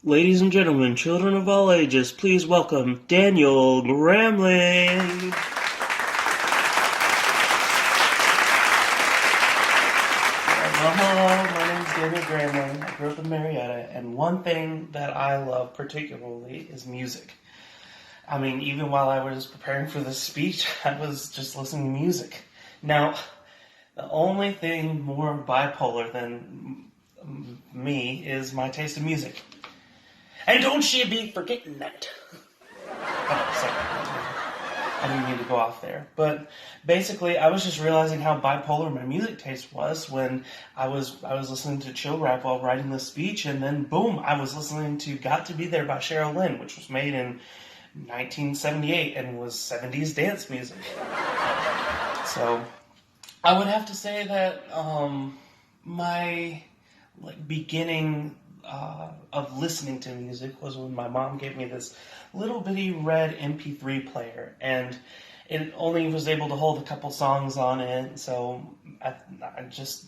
Ladies and gentlemen, children of all ages, please welcome Daniel Gramling. Well, hello, my name is Daniel Gramling. I grew up in Marietta, and one thing that I love particularly is music. I mean, even while I was preparing for this speech, I was just listening to music. Now, the only thing more bipolar than me is my taste in music. And don't you be forgetting that. Oh, sorry. I didn't mean to go off there. But basically, I was just realizing how bipolar my music taste was when I was listening to chill rap while writing this speech, and then boom, I was listening to Got to Be There by Cheryl Lynn, which was made in 1978 and was 70s dance music. So I would have to say that my beginning of listening to music was when my mom gave me this little bitty red MP3 player, and it only was able to hold a couple songs on it. So I just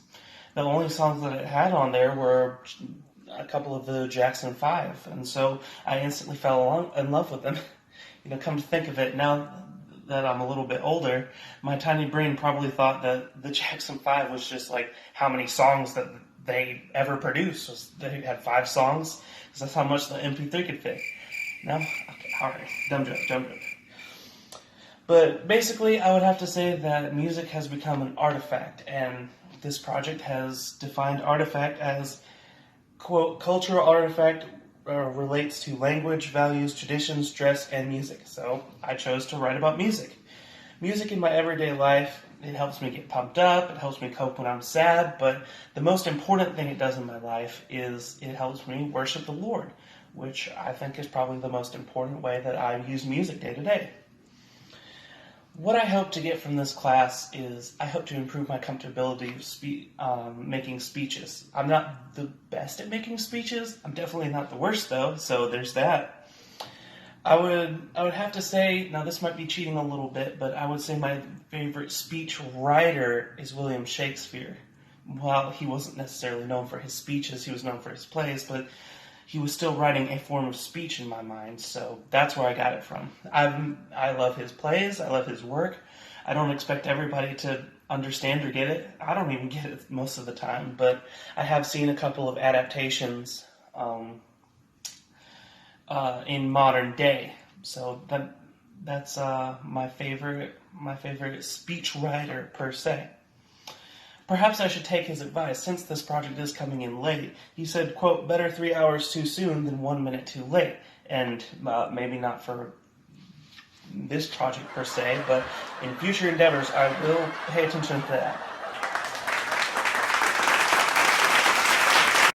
the only songs that it had on there were a couple of the Jackson 5, and so I instantly fell in love with them. Come to think of it, now that I'm a little bit older, my tiny brain probably thought that the Jackson 5 was just like how many songs that they ever produced. They had 5 songs, because that's how much the MP3 could fit. No? Okay, alright. Dumb joke. But basically, I would have to say that music has become an artifact, and this project has defined artifact as, quote, cultural artifact relates to language, values, traditions, dress, and music. So I chose to write about music. Music in my everyday life, it helps me get pumped up, it helps me cope when I'm sad, but the most important thing it does in my life is it helps me worship the Lord, which I think is probably the most important way that I use music day to day. What I hope to get from this class is I hope to improve my comfortability making speeches. I'm not the best at making speeches. I'm definitely not the worst, though, so there's that. I would have to say, now this might be cheating a little bit, but I would say my favorite speech writer is William Shakespeare. While he wasn't necessarily known for his speeches, he was known for his plays, but he was still writing a form of speech in my mind, so that's where I got it from. I love his plays, I love his work. I don't expect everybody to understand or get it. I don't even get it most of the time, but I have seen a couple of adaptations in modern day. So that's my favorite speech writer per se. Perhaps I should take his advice, since this project is coming in late. He said, quote, better 3 hours too soon than 1 minute too late. And maybe not for this project per se, but in future endeavors, I will pay attention to that.